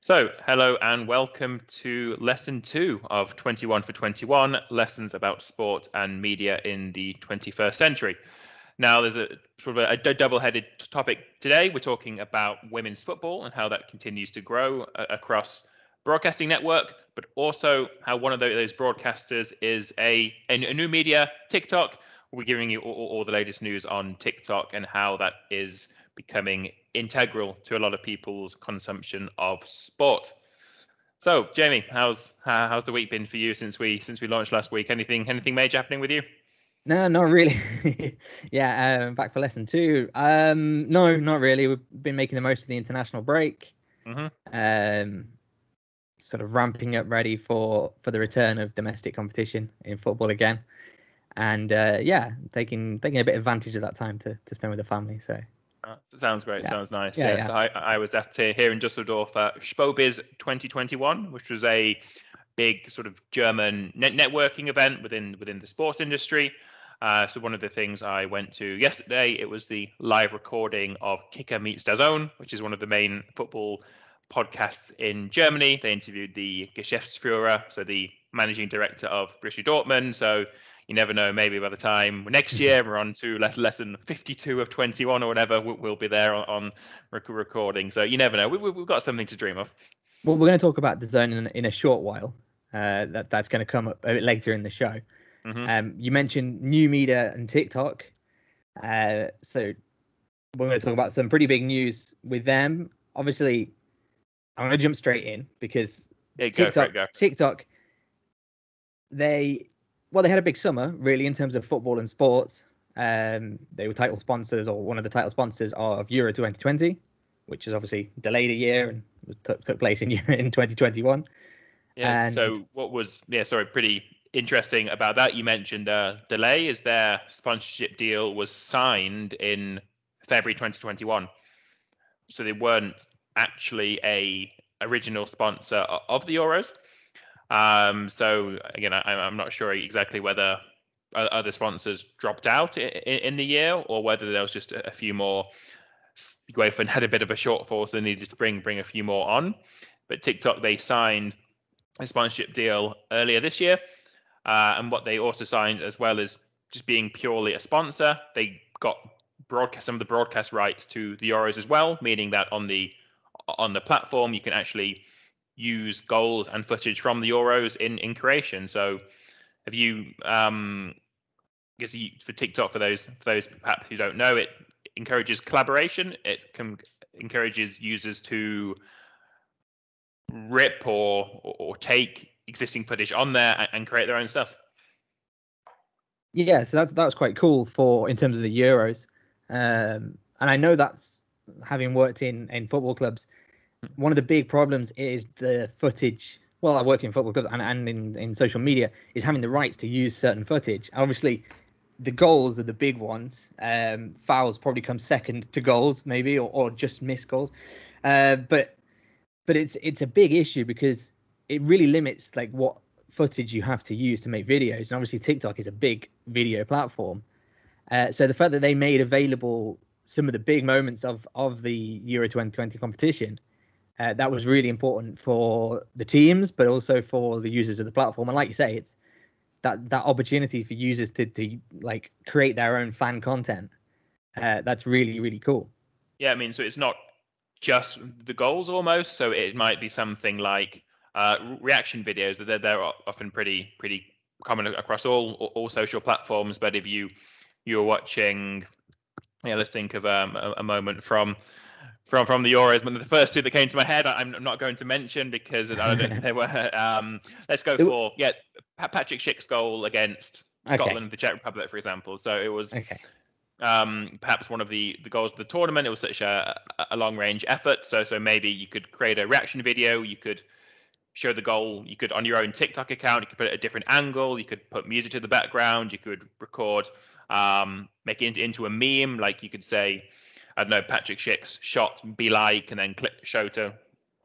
So, hello and welcome to lesson 2 of 21 for 21 lessons about sport and media in the 21st century. Now, there's a sort of a double-headed topic today. We're talking about women's football and how that continues to grow across broadcasting network, but also how one of those broadcasters is a new media, TikTok. We're giving you all the latest news on TikTok and how that is becoming integral to a lot of people's consumption of sport. So, Jamie, how's the week been for you since we launched last week? Anything major happening with you? No, not really. Yeah, back for lesson 2. No, not really. We've been making the most of the international break. Mm-hmm. Sort of ramping up, ready for the return of domestic competition in football again, and yeah, taking a bit of advantage of that time to spend with the family. So Sounds great. yeah, Sounds nice. yeah, Yeah. yeah. So I was at here in Dusseldorf at Showbiz 2021, which was a big sort of German networking event within the sports industry. So one of the things I went to yesterday, it was the live recording of Kicker Meets DAZN, which is one of the main football podcasts in Germany. They interviewed the Geschäftsführer, so the managing director of Borussia Dortmund. So you never know, maybe by the time next year we're on to lesson 52 of 21 or whatever, we'll be there on recording. So you never know. We've got something to dream of. Well, we're going to talk about the zone in a short while. That's going to come up a bit later in the show. Mm-hmm. You mentioned new media and TikTok. So we're going to talk about some pretty big news with them. Obviously, I'm going to jump straight in because Yeah, go for it. Go. TikTok, they had a big summer really in terms of football and sports. They were title sponsors, or one of the title sponsors of Euro 2020, which is obviously delayed a year and took place in 2021. Yes. And So what was pretty interesting about that? You mentioned delay. Is their sponsorship deal was signed in February 2021, so they weren't actually a original sponsor of the Euros. So again, I'm not sure exactly whether other sponsors dropped out in the year or whether there was just a few more. UEFA had a bit of a shortfall, so they needed to bring a few more on. But TikTok, they signed a sponsorship deal earlier this year, and what they also signed as well as just being purely a sponsor, they got some of the broadcast rights to the Euros as well, meaning that on the platform you can actually use goals and footage from the Euros in creation. So have you guess for TikTok, for those perhaps who don't know, it encourages collaboration. It encourages users to rip or take existing footage on there and create their own stuff. yeah, so that was quite cool for in terms of the Euros. And I know that's, having worked in football clubs, one of the big problems is the footage. Well, I work in football clubs and in social media, is having the rights to use certain footage. Obviously, the goals are the big ones. Fouls probably come second to goals, maybe, or just missed goals. But it's a big issue because it really limits like what footage you have to use to make videos. And obviously, TikTok is a big video platform. So the fact that they made available some of the big moments of the Euro 2020 competition, that was really important for the teams, but also for the users of the platform. And like you say, it's that opportunity for users to like create their own fan content. That's really, really cool. Yeah, I mean, so it's not just the goals almost. So it might be something like reaction videos. That they're often pretty common across all social platforms. But if you're watching, yeah, let's think of a moment from the Euros. But the first two that came to my head, I'm not going to mention because I don't. They were. Let's go for Patrick Schick's goal against Okay. Scotland, the Czech Republic, for example. So it was Okay. perhaps one of the goals of the tournament. It was such a long range effort. So maybe you could create a reaction video. You could show the goal. You could, on your own TikTok account, you could put it at a different angle. You could put music to the background. You could record, make it into a meme. Like you could say, I don't know, Patrick Schick's shot be like, and then click show to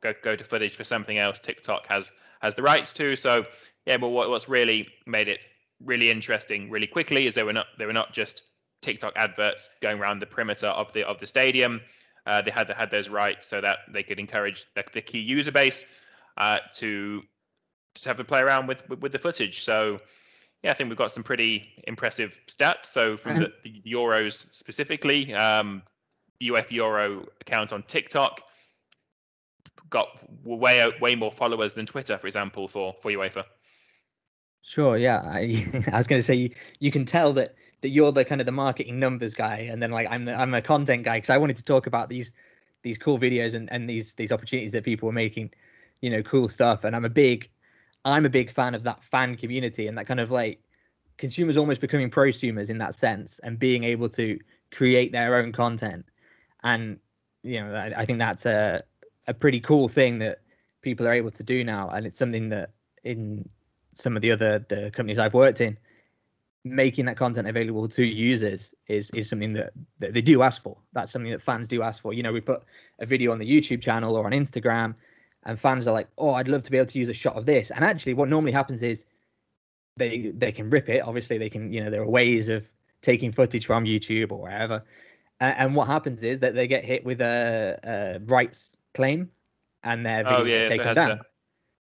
go to footage for something else TikTok has the rights to. So yeah, but what's really made it really interesting really quickly is they were not just TikTok adverts going around the perimeter of the stadium. they had those rights so that they could encourage the key user base to have to play around with the footage. So yeah, I think we've got some pretty impressive stats. So from the Euros specifically, UEFA Euro account on TikTok got way more followers than Twitter, for example, for UEFA. Sure, yeah. I was going to say you can tell that you're the kind of the marketing numbers guy, and then like I'm a content guy, because I wanted to talk about these cool videos and these opportunities that people were making, cool stuff. And I'm a big fan of that fan community and that kind of like consumers almost becoming prosumers in that sense, and being able to create their own content. And I think that's a pretty cool thing that people are able to do now, and it's something that in some of the companies I've worked in, making that content available to users is something that they do ask for. That's something that fans do ask for. We put a video on the YouTube channel or on Instagram, and fans are like, oh, I'd love to be able to use a shot of this. And actually what normally happens is they can rip it. Obviously they can, there are ways of taking footage from YouTube or wherever. And what happens is that they get hit with a rights claim, and their video is taken down.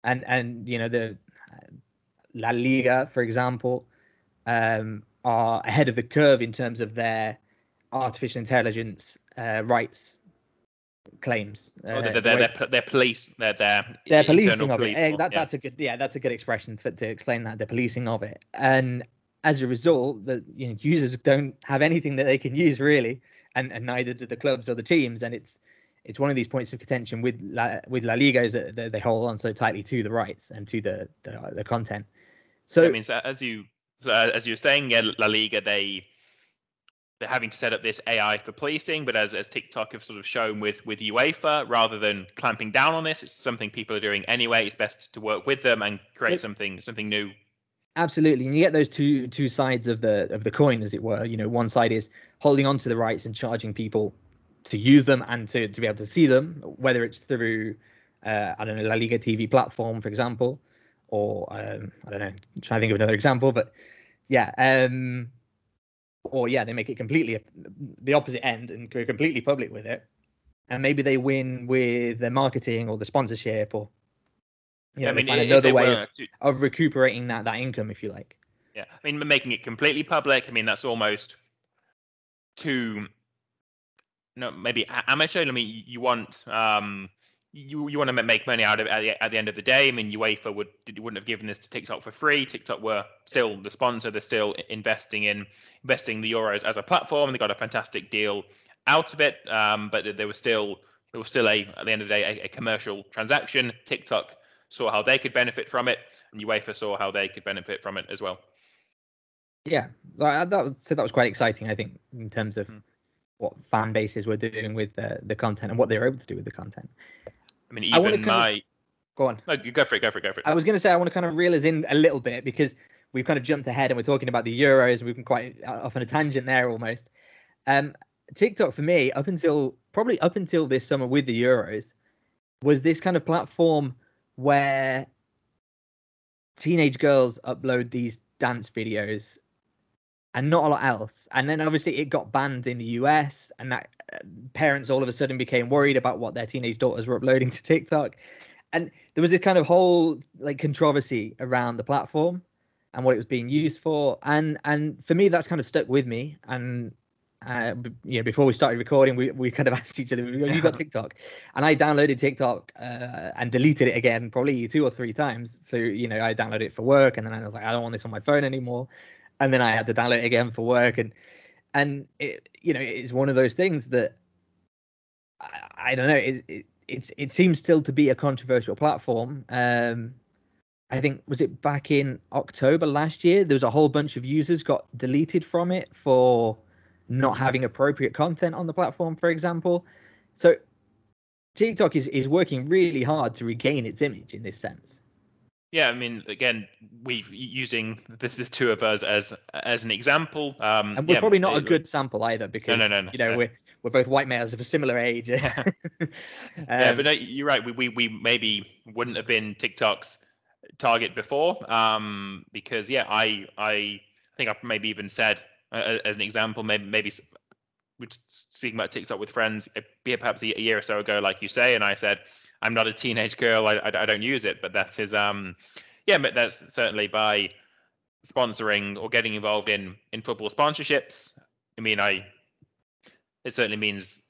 And the La Liga, for example, are ahead of the curve in terms of their artificial intelligence rights claims. Their police, their policing of police, it. That's a good expression to explain that. The policing of it, and as a result, the users don't have anything that they can use really, and neither do the clubs or the teams. And it's one of these points of contention with La Liga, is that they hold on so tightly to the rights and to the content. So I mean, as you were saying, yeah, La Liga, they're having to set up this AI for policing, but as TikTok have sort of shown with UEFA, rather than clamping down on this, it's something people are doing anyway. It's best to work with them and create something new. Absolutely, and you get those two sides of the coin, as it were. One side is holding on to the rights and charging people to use them and to be able to see them, whether it's through I don't know, La Liga TV platform, for example, or I don't know, I'm trying to think of another example, but yeah, or yeah, they make it completely the opposite end and go completely public with it, and maybe they win with their marketing or the sponsorship, or I mean, find another way of recuperating that income, if you like. Yeah, I mean, making it completely public, I mean, that's almost too maybe amateur. I mean, you want you want to make money out of it at the end of the day. I mean, UEFA wouldn't have given this to TikTok for free. TikTok were still the sponsor. They're still investing the Euros as a platform. They got a fantastic deal out of it. But there was still at the end of the day a commercial transaction. TikTok saw how they could benefit from it, and UEFA saw how they could benefit from it as well. Yeah, that was quite exciting, I think, in terms of what fan bases were doing with the content and what they were able to do with the content. I mean, even go on. No, go for it. I was going to say, I want to kind of reel us in a little bit, because we've kind of jumped ahead and we're talking about the Euros, and we've been quite off on a tangent there almost. TikTok for me, up until this summer with the Euros, was this kind of platform where teenage girls upload these dance videos and not a lot else. And then obviously it got banned in the US, and that parents all of a sudden became worried about what their teenage daughters were uploading to TikTok. And there was this kind of whole like controversy around the platform and what it was being used for. And for me, that's kind of stuck with me. And before we started recording, we kind of asked each other, you got TikTok? And I downloaded TikTok and deleted it again, probably 2 or 3 times. Through, I downloaded it for work, and then I was like, I don't want this on my phone anymore. And then I had to download it again for work, and it, it's one of those things that I don't know. It seems still to be a controversial platform. I think, was it back in October last year? There was a whole bunch of users got deleted from it for not having appropriate content on the platform, for example. So TikTok is working really hard to regain its image in this sense. Yeah, I mean, again, we've using the 2 of us as an example. And we're probably not a good sample either, because no. we're both white males of a similar age. Yeah, but no, you're right. We maybe wouldn't have been TikTok's target before, because I think I've maybe even said as an example, maybe speaking about TikTok with friends, perhaps a year or so ago, like you say, and I said, I'm not a teenage girl, I don't use it, but that is but that's certainly by sponsoring or getting involved in football sponsorships. I mean, it certainly means,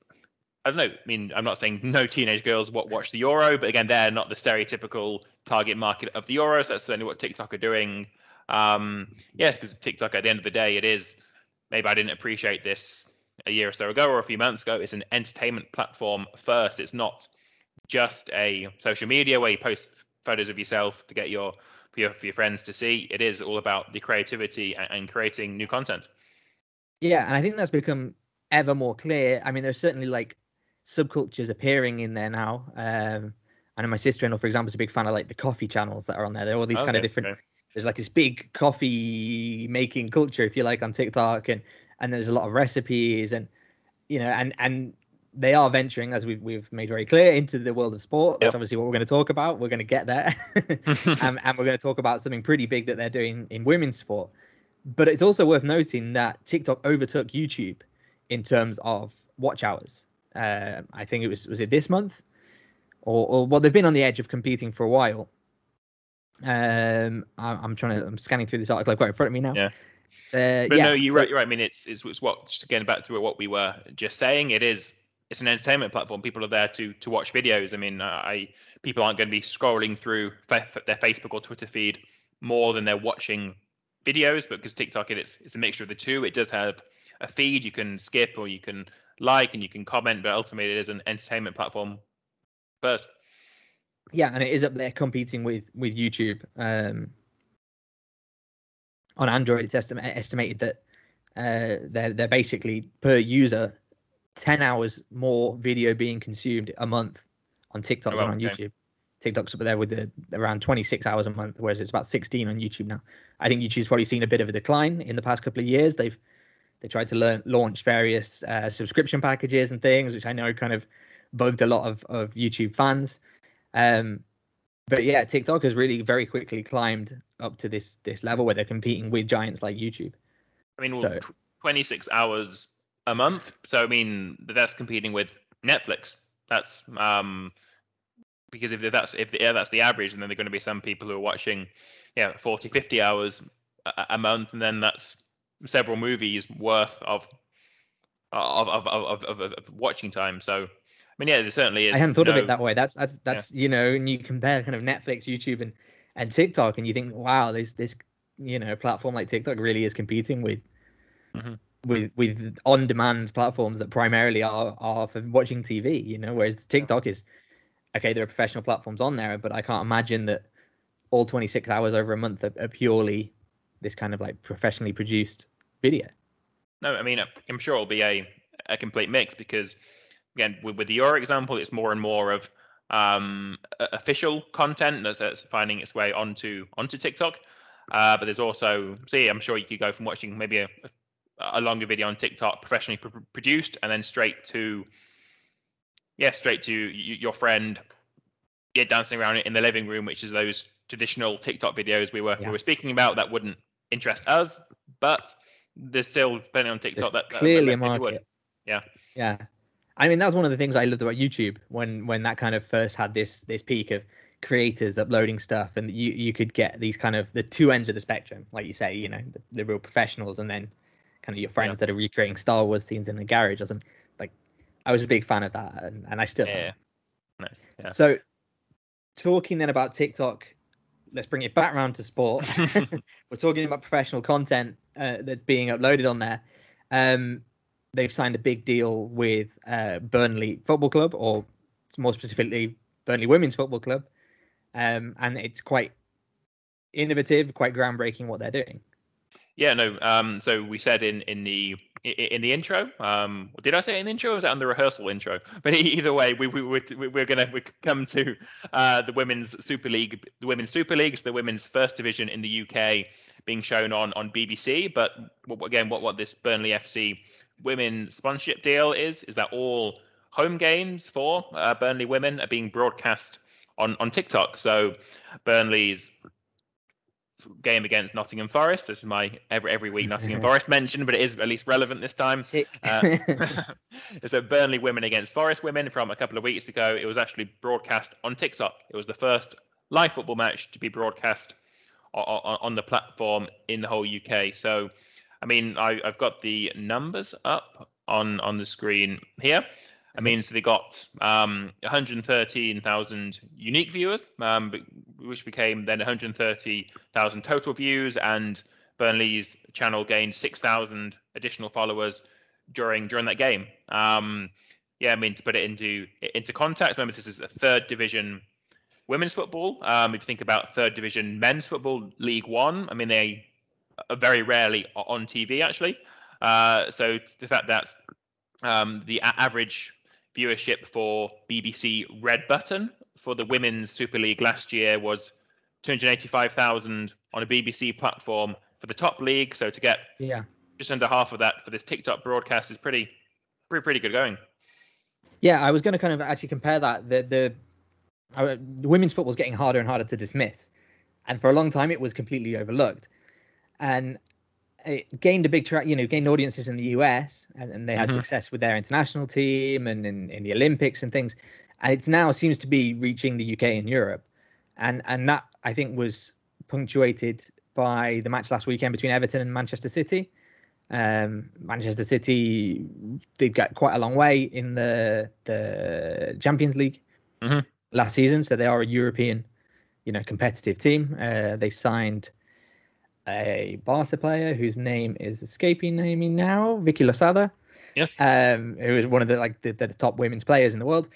I don't know. I mean, I'm not saying no teenage girls watch the Euro, but again, they're not the stereotypical target market of the Euro. So that's certainly what TikTok are doing. Because TikTok, at the end of the day, it is, maybe I didn't appreciate this a year or so ago or a few months ago. It's an entertainment platform first. It's not just a social media where you post photos of yourself to get for your friends to see. It is all about the creativity and creating new content. Yeah, and I think that's become ever more clear. I mean, there's certainly like subcultures appearing in there now. I know my sister-in-law, for example, is a big fan of like the coffee channels that are on there. There are all these kind of different. Okay. There's like this big coffee making culture, if you like, on TikTok, and there's a lot of recipes, and and they are venturing, as we've made very clear, into the world of sport. That's obviously what we're going to talk about. We're going to get there, and we're going to talk about something pretty big that they're doing in women's sport. But it's also worth noting that TikTok overtook YouTube in terms of watch hours. I think was it this month, or well, they've been on the edge of competing for a while. I'm scanning through this article I've got in front of me now. Yeah. No, you're right. I mean, it's what, just again back to what we were just saying. It's an entertainment platform. People are there to watch videos. I mean, people aren't going to be scrolling through their Facebook or Twitter feed more than they're watching videos, but because TikTok, it's a mixture of the two. It does have a feed you can skip or you can like and you can comment, but ultimately it is an entertainment platform first. Yeah, and it is up there competing with YouTube. On Android, it's estimated that they're basically per user 10 hours more video being consumed a month on TikTok than on YouTube. TikTok's up there with around 26 hours a month, whereas it's about 16 on YouTube now. I think YouTube's probably seen a bit of a decline in the past couple of years. They tried to launch various subscription packages and things, which I know kind of bugged a lot of YouTube fans. But yeah, TikTok has really very quickly climbed up to this level where they're competing with giants like YouTube. I mean, 26 hours a month. So I mean, that's competing with Netflix. That's because if that's the average, and then there are going to be some people who are watching 40, 50 hours a month, and then that's several movies worth of watching time. So I mean, there certainly is. I hadn't thought of it that way. That's and you compare kind of Netflix, YouTube, and TikTok, and you think, wow, this platform like TikTok really is competing with with on-demand platforms that primarily are for watching TV. Whereas TikTok is, okay, there are professional platforms on there, but I can't imagine that all 26 hours over a month are purely this kind of like professionally produced video. No, I mean, I'm sure it'll be a complete mix because, again, with your example, it's more and more of official content that's finding its way onto TikTok. But there's also, I'm sure you could go from watching maybe a longer video on TikTok, professionally produced, and then straight to your friend, dancing around in the living room, which is those traditional TikTok videos we were speaking about that wouldn't interest us, but there's still, depending on TikTok, that clearly a market. Would. Yeah. I mean, that's one of the things I loved about YouTube when that kind of first had this peak of creators uploading stuff, and you could get these kind of the two ends of the spectrum, like you say, the real professionals, and then kind of your friends that are recreating Star Wars scenes in the garage or something. Like, I was a big fan of that, and I still am. Nice. Yeah. So, talking then about TikTok, let's bring it back around to sport. We're talking about professional content that's being uploaded on there. They've signed a big deal with Burnley Football Club, or more specifically, Burnley Women's Football Club. And it's quite innovative, quite groundbreaking what they're doing. Yeah, no. So we said in the intro. Did I say it in the intro? Or was that on the rehearsal intro? But either way, we're gonna come to the Women's Super League, the Women's Super League, so the Women's First Division in the UK, being shown on BBC. But again, what this Burnley FC Women sponsorship deal is that all home games for Burnley Women are being broadcast on TikTok. So Burnley's game against Nottingham Forest. This is my every week Nottingham Forest mention, but it is at least relevant this time. It's a Burnley Women against Forest Women from a couple of weeks ago. It was actually broadcast on TikTok. It was the first live football match to be broadcast on the platform in the whole UK. So, I mean, I've got the numbers up on the screen here. I mean, so they got 113,000 unique viewers, which became then 130,000 total views, and Burnley's channel gained 6,000 additional followers during that game. Yeah, I mean, to put it into context, remember this is a third division women's football. If you think about third division men's football, League One, I mean, they are very rarely on TV actually. So the fact that the average viewership for BBC Red Button for the Women's Super League last year was 285,000 on a BBC platform for the top league. So to get just under half of that for this TikTok broadcast is pretty good going. Yeah, I was going to kind of actually compare that. The women's football is getting harder and harder to dismiss, and for a long time it was completely overlooked, and it gained a big gained audiences in the US, and they had success with their international team and in the Olympics and things, and it's now seems to be reaching the UK and Europe, and that I think was punctuated by the match last weekend between Everton and Manchester City. Manchester City did get quite a long way in the Champions League last season, so they are a European, competitive team. They signed a Barca player whose name is escaping me now, Vicky Losada. Yes. Who is one of the top women's players in the world.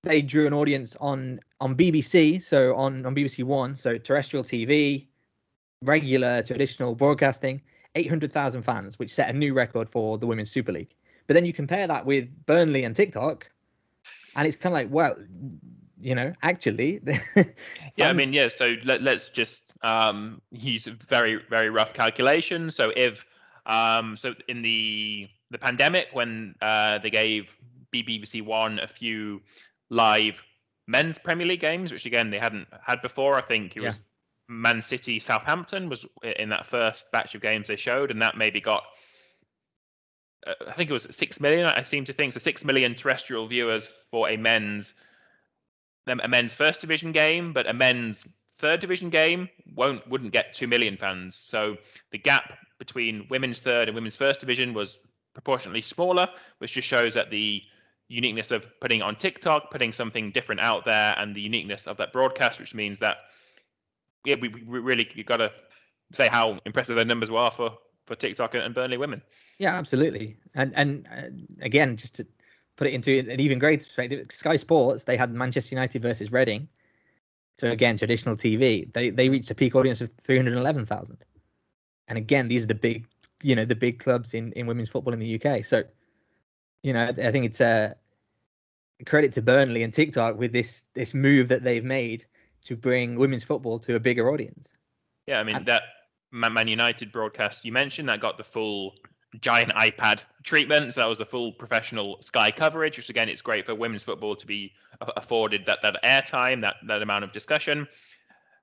They drew an audience on BBC, so on BBC One, so terrestrial TV, regular traditional broadcasting, 800,000 fans, which set a new record for the Women's Super League. But then you compare that with Burnley and TikTok, and it's kind of like, well, actually. Yeah, I mean, yeah. So let's just use a very, very rough calculation. So if so in the pandemic, when they gave BBC One a few live men's Premier League games, which again they hadn't had before. I think it was Man City Southampton was in that first batch of games they showed, and that maybe got I think it was 6 million. I seem to think so. 6 million terrestrial viewers for a men's first division game, but a men's third division game wouldn't get 2 million fans. So the gap between women's third and women's first division was proportionately smaller, which just shows that the uniqueness of putting it on TikTok, putting something different out there, and the uniqueness of that broadcast, which means that we really got to say how impressive their numbers were for TikTok and Burnley Women. Yeah, absolutely. And again, just to put it into an even greater perspective, Sky Sports, they had Manchester United versus Reading. So again, traditional TV, they reached a peak audience of 311,000. And again, these are the big clubs in women's football in the UK. So, I think it's a credit to Burnley and TikTok with this move that they've made to bring women's football to a bigger audience. Yeah, I mean, that Man United broadcast you mentioned, that got the full giant iPad treatment. So that was the full professional Sky coverage, which again, it's great for women's football to be afforded that airtime, that amount of discussion.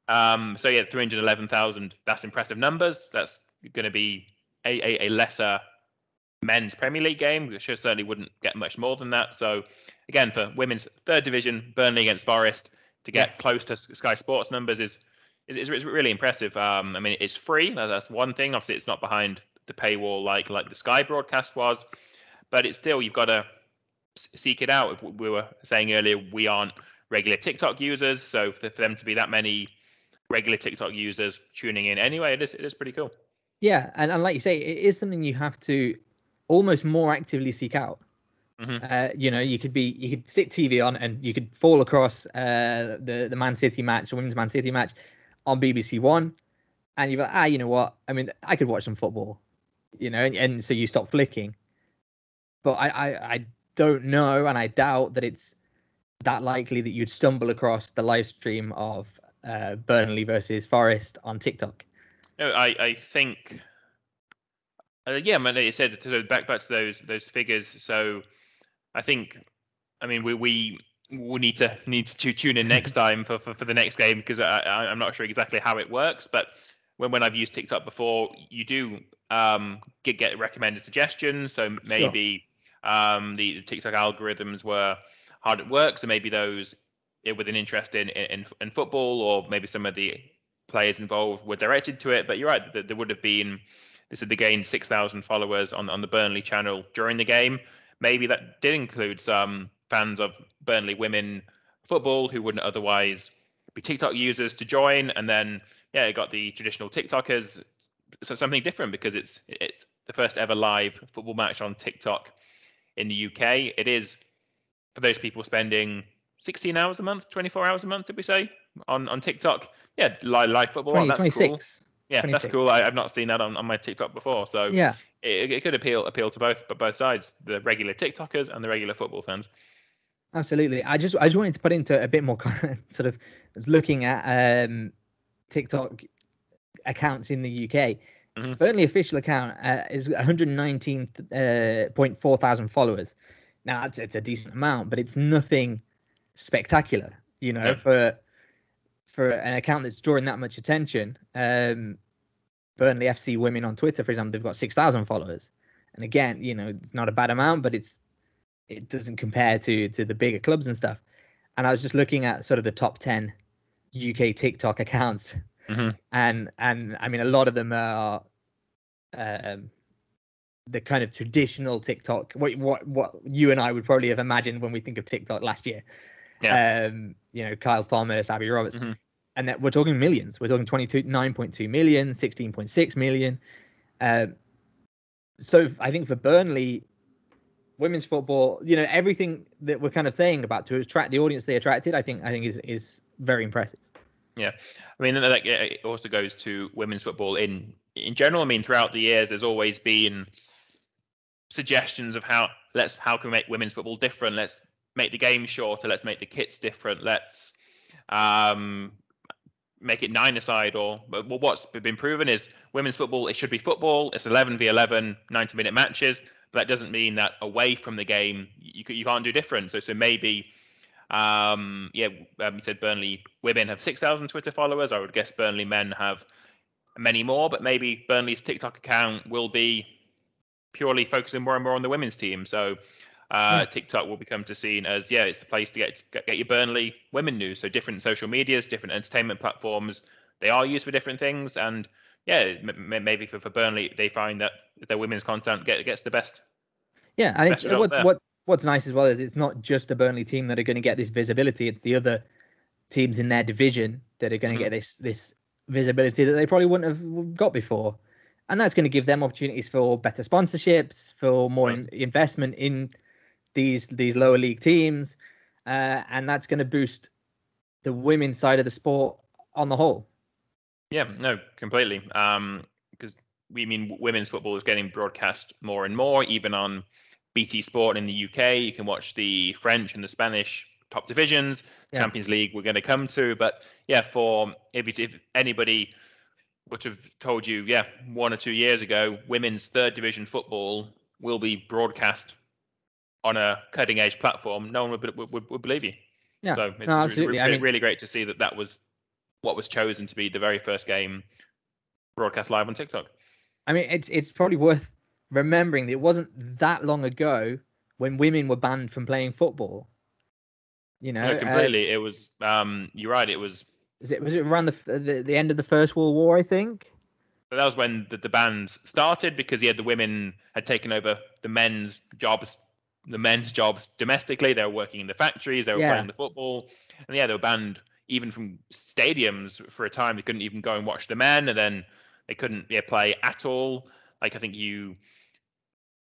So yeah, 311,000, that's impressive numbers. That's going to be a lesser men's Premier League game, which certainly wouldn't get much more than that. So again, for women's third division, Burnley against Forest, to get close to Sky Sports numbers is really impressive. I mean, it's free. That's one thing. Obviously, it's not behind the paywall like the Sky broadcast was, but it's still, you've got to seek it out. If we were saying earlier, we aren't regular TikTok users, so for them to be that many regular TikTok users tuning in anyway, it is pretty cool. Yeah, and like you say, it is something you have to almost more actively seek out. You could stick TV on and you could fall across the Man City match, the women's Man City match on BBC One, and you're like, you know what? I mean, I could watch some football, and so you stop flicking. But I don't know, and I doubt that it's that likely that you'd stumble across the live stream of Burnley versus Forest on TikTok. No, I think. Yeah, man. You said back to those figures. So I think, I mean, we we'll need to tune in next time for the next game, because I'm not sure exactly how it works. But when I've used TikTok before, you do get recommended suggestions. So maybe the TikTok algorithms were hard at work. So maybe those with an interest in football, or maybe some of the players involved were directed to it. But you're right, there would have been. They said they gained 6,000 followers on the Burnley channel during the game. Maybe that did include some fans of Burnley Women football who wouldn't otherwise be TikTok users to join, and then it got the traditional TikTokers. So something different, because it's the first ever live football match on TikTok in the UK. It is for those people spending 16 hours a month, 24 hours a month, did we say, on TikTok? Yeah, live football. 20, That's 26. cool. Yeah, 26. that's cool. I've not seen that on my TikTok before. So yeah, it could appeal to both sides, the regular TikTokers and the regular football fans. absolutely. I just wanted to put into a bit more sort of looking at TikTok accounts in the UK. Mm-hmm. Burnley official account is 119.4 thousand followers. Now it's a decent amount, but it's nothing spectacular, for an account that's drawing that much attention. Burnley FC Women on Twitter, for example, they've got 6,000 followers, and again, it's not a bad amount, but it doesn't compare to the bigger clubs and stuff. And I was just looking at sort of the top 10 UK TikTok accounts. Mm-hmm. And I mean, a lot of them are the kind of traditional TikTok, what you and I would probably have imagined when we think of TikTok last year. Yeah. Kyle Thomas, Abby Roberts, Mm-hmm. and that we're talking millions. We're talking 9.2 million, 16.6 million. So I think for Burnley, women's football, everything that we're kind of saying about to attract the audience they attracted, I think is very impressive. Yeah, I mean, it also goes to women's football in general. I mean, throughout the years, there's always been suggestions of how can we make women's football different. Let's make the game shorter. Let's make the kits different. Let's make it 9-a-side. Or what's been proven is women's football. It should be football. It's 11v11, 90-minute matches. But that doesn't mean that away from the game you can't do different. So maybe. You said Burnley Women have 6,000 Twitter followers. I would guess Burnley Men have many more, but maybe Burnley's TikTok account will be purely focusing more and more on the women's team. So TikTok will become seen as it's the place to get your Burnley Women news. So different social medias, different entertainment platforms, they are used for different things. And maybe for Burnley, they find that their women's content gets the best. Yeah, and what's nice as well is it's not just the Burnley team that are going to get this visibility. It's the other teams in their division that are going to get this visibility that they probably wouldn't have got before. And that's going to give them opportunities for better sponsorships, for more investment in these lower league teams. And that's going to boost the women's side of the sport on the whole. Yeah, no, completely. Because women's football is getting broadcast more and more, even on BT Sport in the UK. You can watch the French and the Spanish top divisions. Champions League we're going to come to. But if anybody would have told you, 1 or 2 years ago, women's third division football will be broadcast on a cutting edge platform, no one would believe you. Yeah, so absolutely. Really great to see that was what was chosen to be the very first game broadcast live on TikTok. I mean, it's probably worth remembering that it wasn't that long ago when women were banned from playing football. No, completely. It was. You're right. It was. Was it around the end of the First World War? I think. But that was when the bans started, because the women had taken over the men's jobs. The men's jobs domestically. They were working in the factories. They were playing the football, and they were banned even from stadiums for a time. They couldn't even go and watch the men, and then they couldn't play at all. Like, I think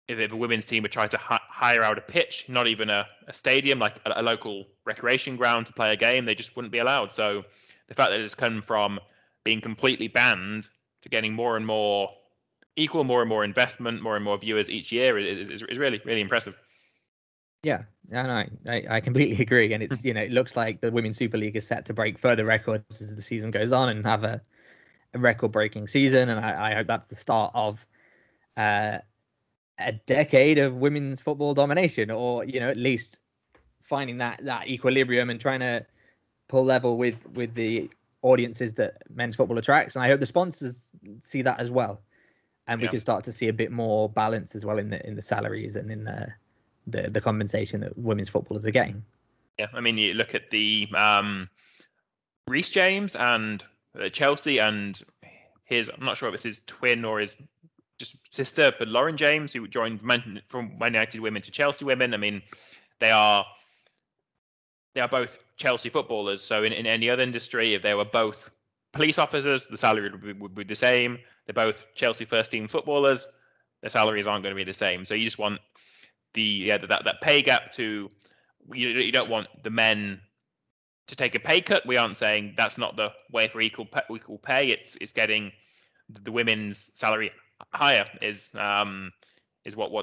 if a women's team would try to hire out a pitch, not even a stadium, like a local recreation ground to play a game, they just wouldn't be allowed. So the fact that it's come from being completely banned to getting more and more investment, more and more viewers each year is really, really impressive. Yeah, I completely agree. And it's, it looks like the Women's Super League is set to break further records as the season goes on and have a record-breaking season. And I hope that's the start of a decade of women's football domination, or, at least finding that equilibrium and trying to pull level with the audiences that men's football attracts. And I hope the sponsors see that as well, and we can start to see a bit more balance as well in the salaries and in the compensation that women's footballers are getting. Yeah, I mean, you look at the Reece James and Chelsea, and I'm not sure if it's his twin or his just sister, but Lauren James, who joined from Man United Women to Chelsea Women. I mean, they are both Chelsea footballers. So in any other industry, if they were both police officers, the salary would be the same. They're both Chelsea first team footballers, their salaries aren't going to be the same. So you just want that pay gap to, you don't want the men to take a pay cut. We aren't saying that's not the way for equal pay. It's getting the women's salary higher is what we'll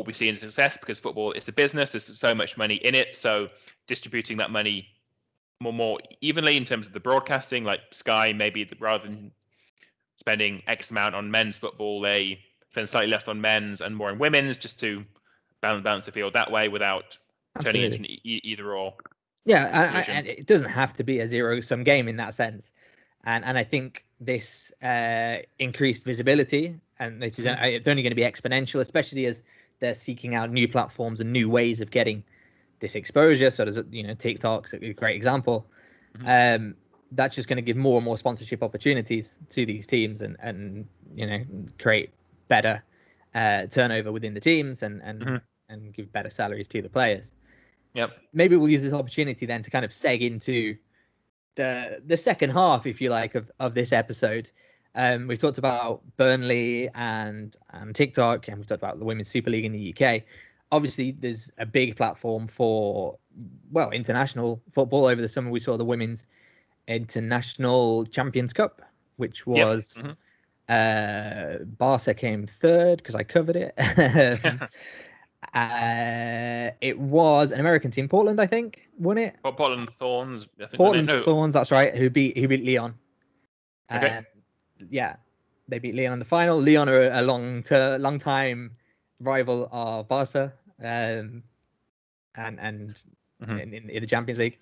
be seeing as success, because football is a business. There's so much money in it. So distributing that money more evenly in terms of the broadcasting, like Sky, maybe rather than spending X amount on men's football, they spend slightly less on men's and more on women's, just to balance the field that way without turning into an either or. Yeah, and it doesn't have to be a zero-sum game in that sense. And I think this increased visibility, and it's only going to be exponential, especially as they're seeking out new platforms and new ways of getting this exposure. So there's, TikTok's a great example. That's just going to give more and more sponsorship opportunities to these teams, and create better turnover within the teams, and give better salaries to the players. Yep. Maybe we'll use this opportunity then to kind of seg into the second half, if you like, of this episode. We've talked about Burnley and TikTok, and we've talked about the Women's Super League in the UK. Obviously, there's a big platform for, international football. Over the summer, we saw the Women's International Champions Cup, which was Barca came third because I covered it. It was an American team, Portland, I think, won it. Well, Portland Thorns. I think Portland Thorns, that's right. Who beat Leon? Okay. They beat Leon in the final. Leon are a long time rival of Barca, and in the Champions League.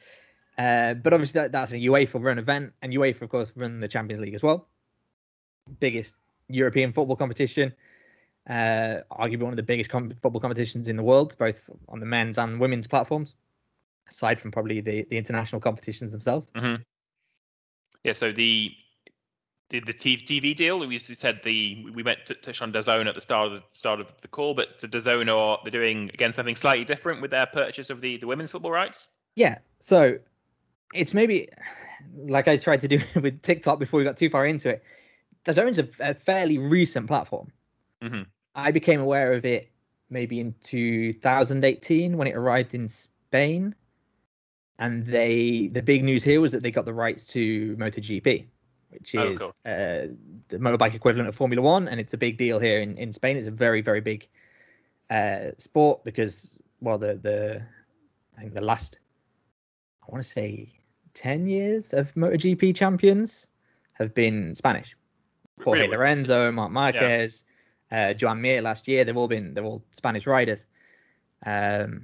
But obviously that's a UEFA run event, and UEFA, of course, run the Champions League as well. Biggest European football competition. Arguably one of the biggest football competitions in the world, both on the men's and women's platforms, aside from probably the international competitions themselves. Yeah, so the TV deal, we said we went to touch on DAZN at the start of the call, but DAZN they're doing again something slightly different with their purchase of the women's football rights. Yeah, so it's maybe like I tried to do with TikTok before we got too far into it. DAZN's a fairly recent platform. I became aware of it maybe in 2018 when it arrived in Spain, and the big news here was that they got the rights to MotoGP, which is the motorbike equivalent of Formula One, and it's a big deal here in Spain. It's a very, very big sport because, I think the last, I want to say 10 years of MotoGP champions have been Spanish. Jorge Lorenzo, Marc Marquez, Joan Mir last year. They're all Spanish riders. And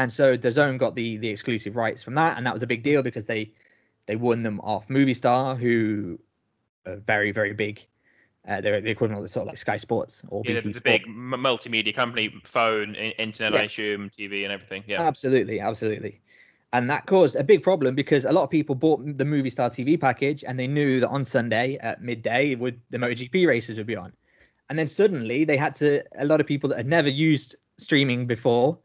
so DAZN got the exclusive rights from that, and that was a big deal because they won them off Movistar, who are very, very big. They're the equivalent of sort of like Sky Sports or BT Sport. The big multimedia company, phone, internet, I assume, TV and everything. Yeah, absolutely. And that caused a big problem because a lot of people bought the Movistar TV package, and they knew that on Sunday at midday the MotoGP races would be on. And then suddenly a lot of people that had never used streaming before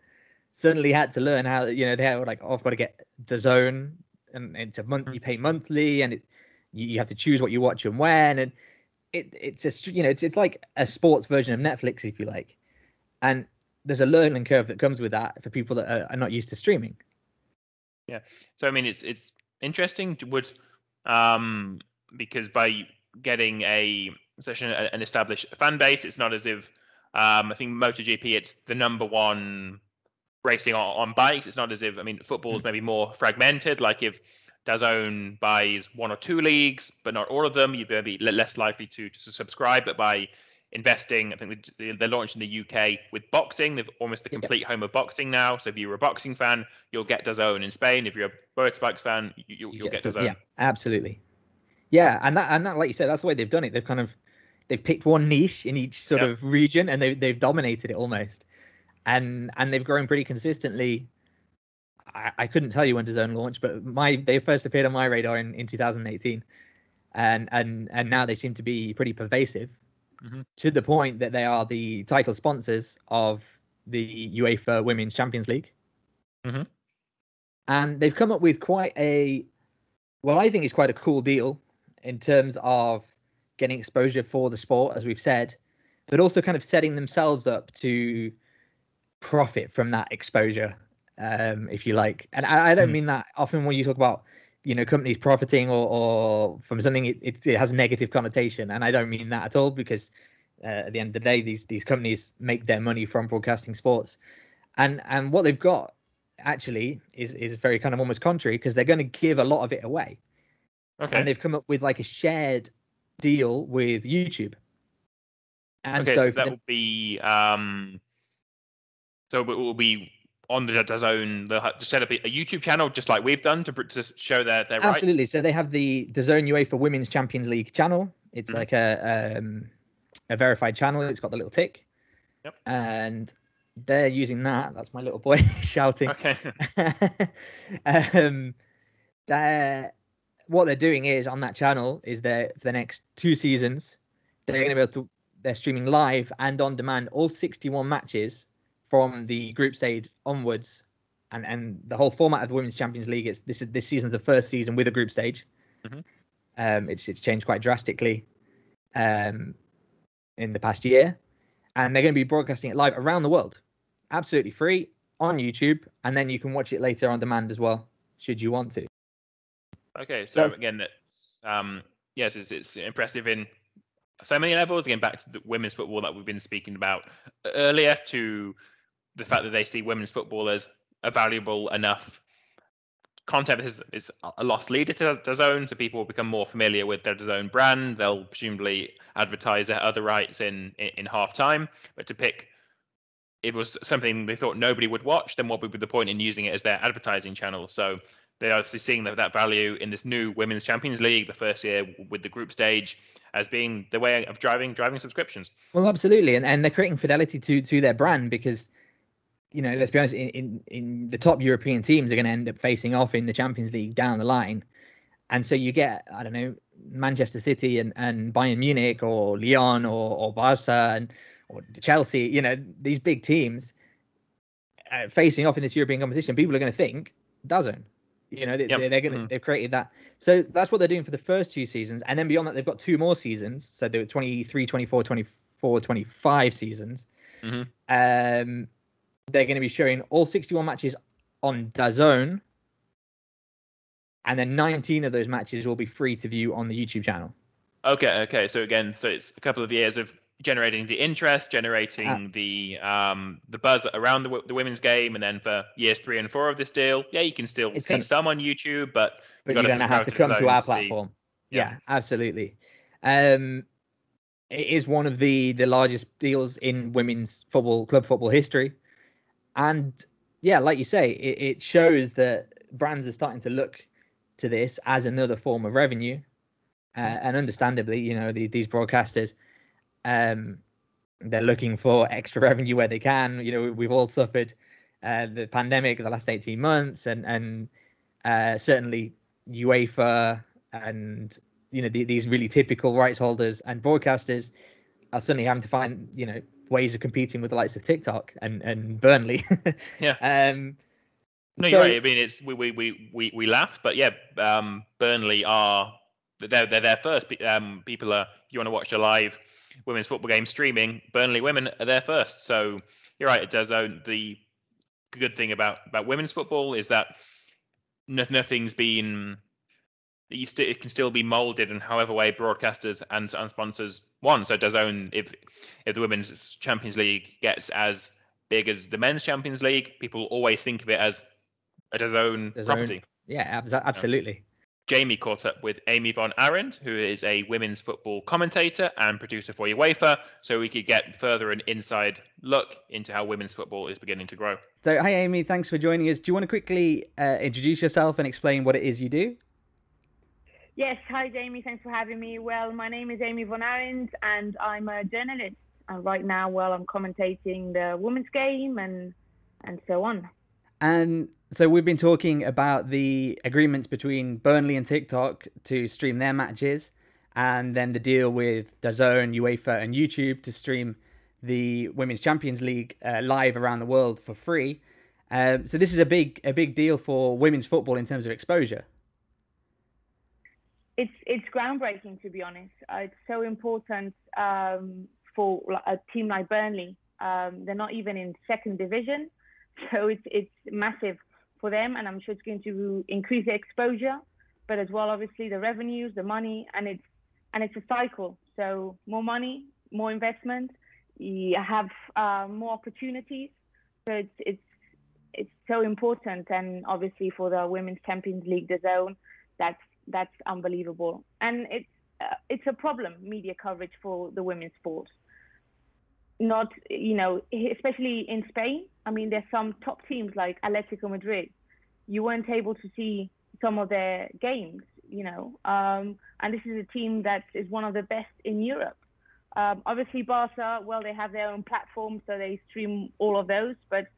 suddenly had to learn how, they were like, I've got to get DAZN, and it's a month, you pay monthly, and you have to choose what you watch and when, and it's like a sports version of Netflix, if you like. And there's a learning curve that comes with that for people that are not used to streaming. Yeah. So I mean, it's interesting. Because by getting an established fan base, it's not as if I think MotoGP, it's the number one racing on bikes. It's not as if, football is maybe more fragmented. Like if DAZN buys one or two leagues, but not all of them, you'd be less likely to subscribe. But by investing. I think they're launched in the UK with boxing. They've almost the complete home of boxing now. So if you're a boxing fan, you'll get DAZN. In Spain, if you're a motorbikes fan, you'll get DAZN. Yeah, absolutely. Yeah, and that, like you said, that's the way they've done it. They've picked one niche in each sort of region, and they've dominated it almost, and they've grown pretty consistently. I couldn't tell you when DAZN launched, but they first appeared on my radar in 2018, and now they seem to be pretty pervasive, to the point that they are the title sponsors of the UEFA Women's Champions League. And they've come up with quite a, well, I think it's quite a cool deal in terms of getting exposure for the sport, as we've said, but also kind of setting themselves up to profit from that exposure, if you like. And I don't mean that often when you talk about, companies profiting or from something, it has a negative connotation. And I don't mean that at all, because at the end of the day, these companies make their money from broadcasting sports. And what they've got actually is very kind of almost contrary, because they're going to give a lot of it away. Okay. And they've come up with like a shared deal with YouTube. And so that will be so it will be on the DAZN. They'll have to set up a YouTube channel just like we've done to show their rights. Absolutely. So they have the DAZN UEFA Women's Champions League channel. It's like a verified channel. It's got the little tick. Yep. And they're using that. That's my little boy shouting. Okay. What they're doing is, on that channel, is for the next 2 seasons, they're going to be able to, they're streaming live and on demand all 61 matches from the group stage onwards, and the whole format of the Women's Champions League. This season's the first season with a group stage. It's changed quite drastically in the past year, and they're going to be broadcasting it live around the world, absolutely free on YouTube, and then you can watch it later on demand as well, should you want to. Okay, so again, yes, it's impressive in so many levels. Again, back to the women's football that we've been speaking about earlier, to the fact that they see women's football as a valuable enough content is a loss leader to DAZN, so people will become more familiar with their DAZN brand. They'll presumably advertise their other rights in half time. But to pick, if it was something they thought nobody would watch, then what would be the point in using it as their advertising channel? So they're obviously seeing that value in this new Women's Champions League, the first year with the group stage, as being the way of driving subscriptions. Well, absolutely, and they're creating fidelity to their brand, because, let's be honest, in the top European teams are going to end up facing off in the Champions League down the line. And so you get, I don't know, Manchester City and Bayern Munich or Lyon or Barca or Chelsea, these big teams facing off in this European competition. People are going to think DAZN. They've created that. So that's what they're doing for the first 2 seasons. And then beyond that, they've got 2 more seasons. So they're 23, 24, 24, 25 seasons. They're going to be showing all 61 matches on DAZN. And then 19 of those matches will be free to view on the YouTube channel. Okay. So again, it's a couple of years of generating the interest, generating the buzz around the women's game, and then for years 3 and 4 of this deal, you can still see some on YouTube, but you're going to have to come to our platform. Yeah, absolutely. It is one of the largest deals in women's club football history, and like you say, it shows that brands are starting to look to this as another form of revenue, and understandably, these broadcasters, they're looking for extra revenue where they can. We've all suffered the pandemic the last 18 months, and certainly UEFA and these really typical rights holders and broadcasters are suddenly having to find ways of competing with the likes of TikTok and Burnley. No, you're right. I mean, it's we laugh, but Burnley are they're there first. People are, if you want to watch a live women's football game streaming, Burnley Women are there first. So you're right. It does. The good thing about women's football is that nothing's been. It can still be molded in however way broadcasters and sponsors want. So DAZN, if the Women's Champions League gets as big as the Men's Champions League, people always think of it as a DAZN property. Yeah, absolutely. Jamie caught up with Amy von Arend, who is a women's football commentator and producer for UEFA, so we could get further an inside look into how women's football is beginning to grow. So, hi Amy, thanks for joining us. Do you want to quickly introduce yourself and explain what it is you do? Yes, hi Jamie, thanks for having me. Well, my name is Amy von Arend and I'm a journalist. And right now, I'm commentating the women's game and so on. And so we've been talking about the agreements between Burnley and TikTok to stream their matches, and then the deal with DAZN, UEFA and YouTube to stream the Women's Champions League live around the world for free. So this is a big deal for women's football in terms of exposure. It's groundbreaking, to be honest. It's so important for a team like Burnley. They're not even in second division, so it's massive for them, and I'm sure it's going to increase the exposure, but as well, obviously, the revenues, the money, and it's a cycle. So more money, more investment, you have more opportunities. So it's so important, and obviously for the Women's Champions League, the zone, that's unbelievable, and it's a problem, media coverage for the women's sport. Not, especially in Spain. I mean, there's some top teams like Atletico Madrid. You weren't able to see some of their games, and this is a team that is one of the best in Europe. Obviously, Barca, well, they have their own platform, so they stream all of those. But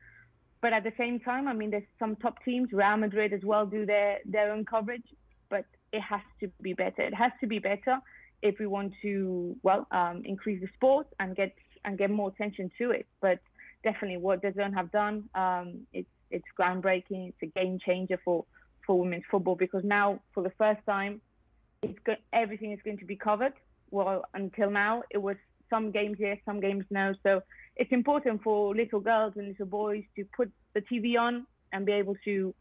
at the same time, I mean, there's some top teams. Real Madrid as well do their own coverage, but it has to be better. It has to be better if we want to, increase the sport and get more attention to it. But definitely what DAZN have done, it's groundbreaking. It's a game changer for women's football, because now for the first time, everything is going to be covered. Well, until now it was some games yes, some games no. So it's important for little girls and little boys to put the TV on and be able to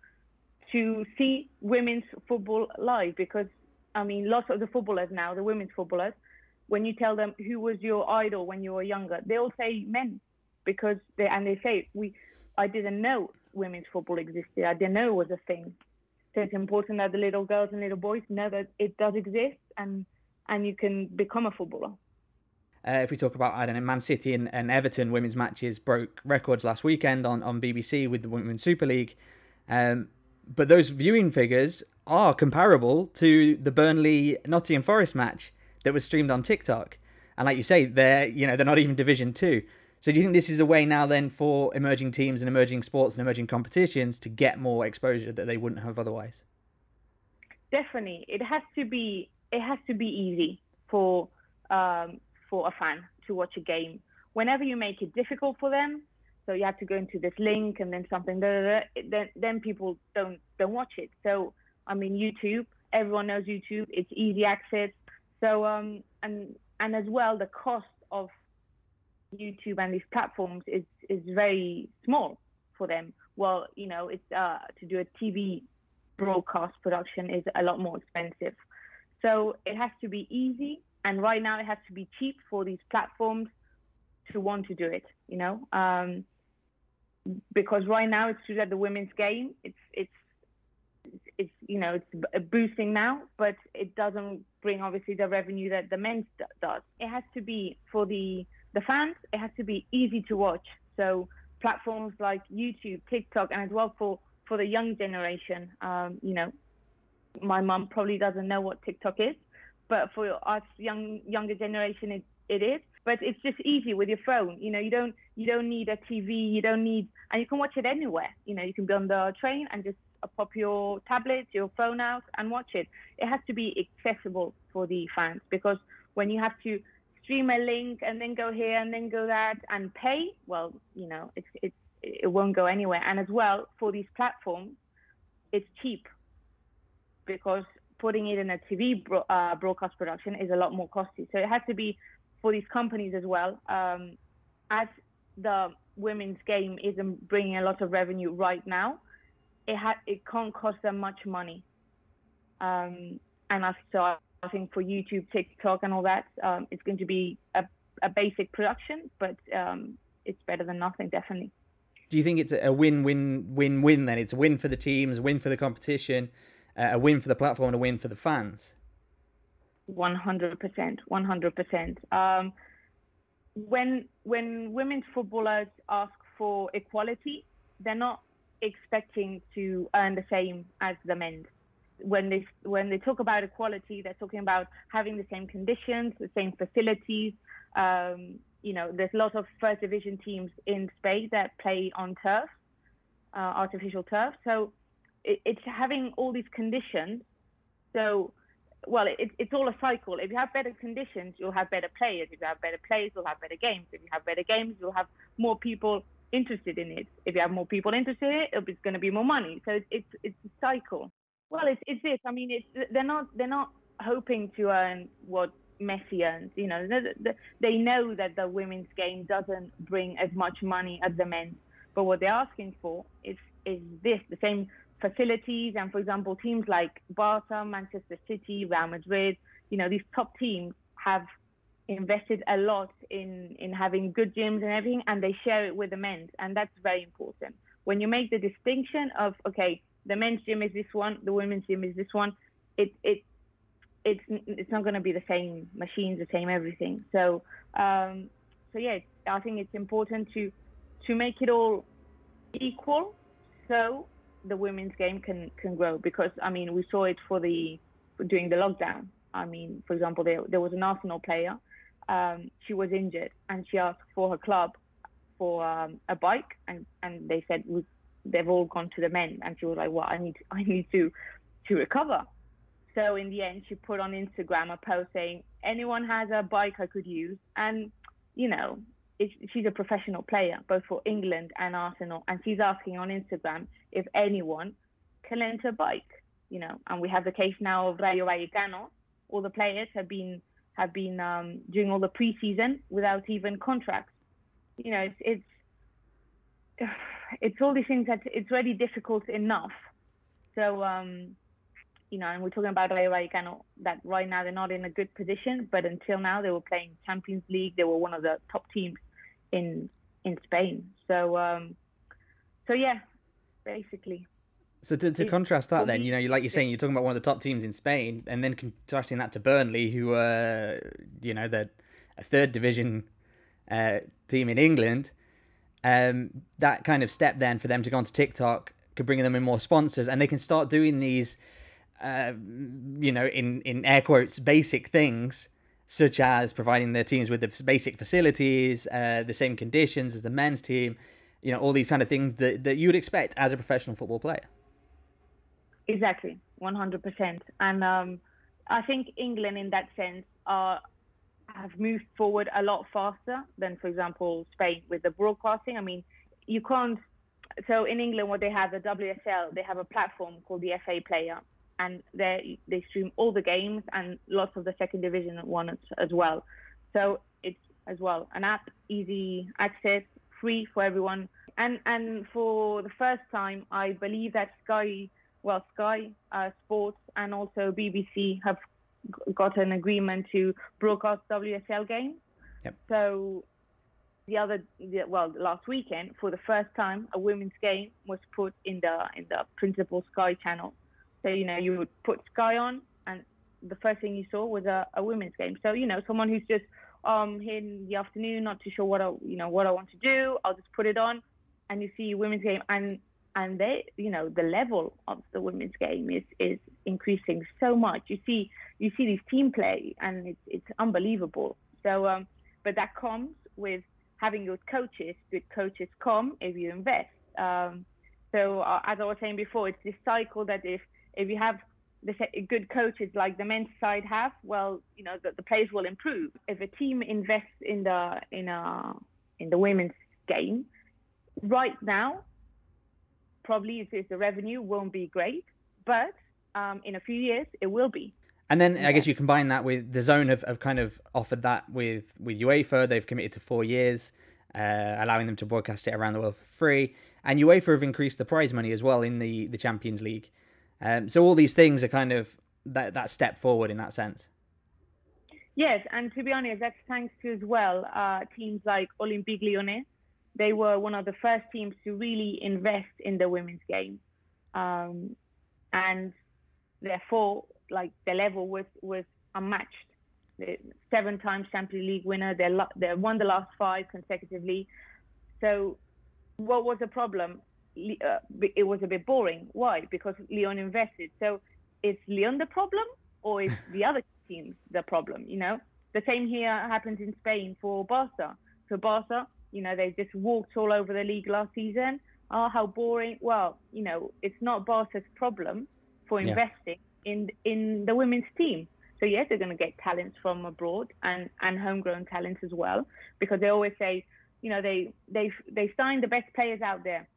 see women's football live, because I mean, lots of the footballers now, the women's footballers, when you tell them who was your idol when you were younger, they all say men, because they say I didn't know women's football existed. I didn't know it was a thing. So it's important that the little girls and little boys know that it does exist, and you can become a footballer. If we talk about, I don't know, Man City and Everton women's matches broke records last weekend on BBC with the Women's Super League. But those viewing figures are comparable to the Burnley Nottingham Forest match that was streamed on TikTok. And like you say, they're not even Division 2. So do you think this is a way now then for emerging teams and emerging sports and emerging competitions to get more exposure that they wouldn't have otherwise? Definitely. It has to be easy for a fan to watch a game. Whenever you make it difficult for them, so you have to go into this link and then something, then people don't watch it. So I mean, YouTube, everyone knows YouTube. It's easy access. So and as well, the cost of YouTube and these platforms is very small for them. Well, it's to do a TV broadcast production is a lot more expensive. So it has to be easy, and right now it has to be cheap for these platforms to want to do it. Because right now it's true that the women's game it's boosting now, but it doesn't bring obviously the revenue that the men's does. It has to be for the fans. It has to be easy to watch. So platforms like YouTube, TikTok, and as well for the young generation. My mum probably doesn't know what TikTok is, but for us younger generation, it is. But it's just easy with your phone. You don't need a TV. And you can watch it anywhere. You can be on the train and just pop your tablet, your phone out and watch it. It has to be accessible for the fans, because when you have to stream a link and then go here and then go that and pay, well, it won't go anywhere. And as well, for these platforms, it's cheap, because putting it in a TV broadcast production is a lot more costly. So it has to be for these companies as well. As the women's game isn't bringing a lot of revenue right now, it can't cost them much money. And I think for YouTube, TikTok, and all that, it's going to be a basic production, but it's better than nothing, definitely. Do you think it's a win-win-win-win then? It's a win for the teams, win for the competition, a win for the platform and a win for the fans. 100%, 100%. When women's footballers ask for equality, they're not expecting to earn the same as the men. When they talk about equality, they're talking about having the same conditions, the same facilities. There's a lot of first division teams in Spain that play on turf, artificial turf. So it's having all these conditions. So, well, it's all a cycle. If you have better conditions, you'll have better players. If you have better players, you'll have better games. If you have better games, you'll have more people interested in it. If you have more people interested in it, it's going to be more money. So it's a cycle. Well, it's this. I mean, they're not hoping to earn what Messi earns. They know that the women's game doesn't bring as much money as the men's. But what they're asking for is the same facilities. And for example, teams like Barca, Manchester City, Real Madrid, these top teams have invested a lot in having good gyms and everything, and they share it with the men, and that's very important. When you make the distinction of, okay, the men's gym is this one, the women's gym is this one, it's not going to be the same machines, the same everything. So yeah, I think it's important to make it all equal, so the women's game can grow. Because I mean, we saw it during the lockdown. I mean, for example, there was an Arsenal player. She was injured and she asked for her club for a bike, and they said they've all gone to the men, and she was like, well, I need to recover. So in the end, she put on Instagram a post saying, anyone has a bike I could use. And she's a professional player both for England and Arsenal, and she's asking on Instagram if anyone can lend her bike. And we have the case now of Rayo Vallecano. All the players have been doing all the pre-season without even contracts. It's all these things that it's already difficult enough. So and we're talking about Rayo Vallecano, that right now they're not in a good position, but until now they were playing Champions League. They were one of the top teams in Spain. So yeah, basically. So to contrast that, then, like you're saying, you're talking about one of the top teams in Spain, and then contrasting that to Burnley, who are, they're a third division team in England. That kind of step then for them to go onto TikTok could bring them in more sponsors, and they can start doing these, in air quotes, basic things, such as providing their teams with the basic facilities, the same conditions as the men's team, all these kind of things that you would expect as a professional football player. Exactly, 100%. And I think England, in that sense, have moved forward a lot faster than, for example, Spain with the broadcasting. I mean, you can't. So in England, what they have, the WSL, they have a platform called the FA Player, and they stream all the games and lots of the second division ones as well. So it's as well an app, easy access, free for everyone. And for the first time, I believe that Sky Sports and also BBC have got an agreement to broadcast WSL games. Yep. So last weekend, for the first time, a women's game was put in the principal Sky channel. So you would put Sky on, and the first thing you saw was a women's game. So someone who's just here in the afternoon, not too sure what I want to do, I'll just put it on, and you see a women's game, and they, the level of the women's game is increasing so much. You see these team play, and it's unbelievable. So, but that comes with having good coaches. Good coaches come if you invest. So as I was saying before, it's this cycle that if you have the good coaches like the men's side have, well, the players will improve. If a team invests in the women's game right now, probably the revenue won't be great, but in a few years it will be. And then I guess you combine that with the Zone have kind of offered that with UEFA. They've committed to 4 years, allowing them to broadcast it around the world for free. And UEFA have increased the prize money as well in the Champions League. So all these things are kind of that step forward in that sense. Yes, and to be honest, that's thanks to as well teams like Olympique Lyonnais. They were one of the first teams to really invest in the women's game. And therefore, like, the level was unmatched. The 7 times Champions League winner, they won the last 5 consecutively. So what was the problem? It was a bit boring. Why? Because Lyon invested. So is Lyon the problem, or is the other teams the problem? You know, the same here happens in Spain for Barca. So Barca, you know, they just walked all over the league last season. Oh, how boring. Well, you know, it's not Barca's problem for investing in the women's team. So yes, they're going to get talents from abroad and homegrown talents as well, because they always say, you know, they signed the best players out there.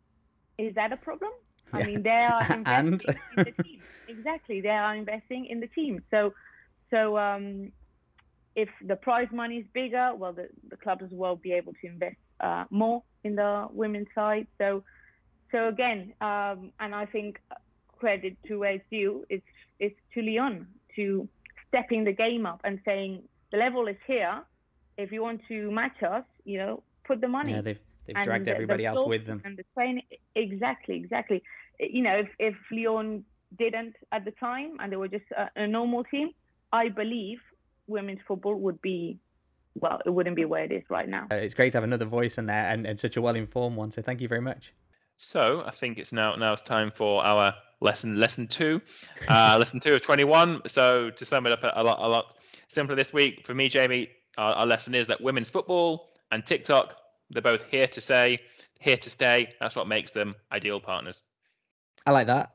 Is that a problem? I mean, they are investing in the team. Exactly, they are investing in the team. So if the prize money is bigger, well, the clubs as well be able to invest more in the women's side. So again, and I think credit to where it's due, it's to Lyon to stepping the game up and saying the level is here. If you want to match us, you know, put the money. Yeah, they've dragged everybody else with them. And the training, exactly. You know, if Lyon didn't at the time and they were just a normal team, I believe women's football would be, well, it wouldn't be where it is right now. It's great to have another voice in there and such a well-informed one. So thank you very much. So I think it's now it's time for our lesson 2, lesson 2 of 21. So to sum it up a lot simpler this week for me, Jamie, our lesson is that women's football and TikTok, they're both here to stay. That's what makes them ideal partners. I like that.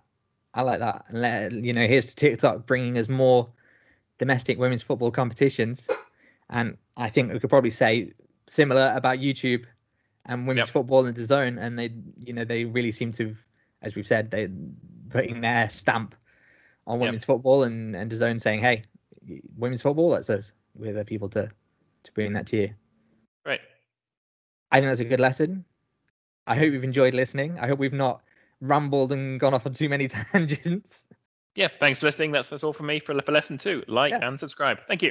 And you know, here's to TikTok bringing us more domestic women's football competitions, and I think we could probably say similar about YouTube and women's football and DAZN, and they really seem to, as we've said, they putting their stamp on women's football, and DAZN saying, hey, women's football, that's us. We're the people to bring that to you. Right. I think that's a good lesson. I hope you've enjoyed listening. I hope we've not rambled and gone off on too many tangents. Yeah, thanks for listening. That's all from me for lesson 2. Like and subscribe. Thank you.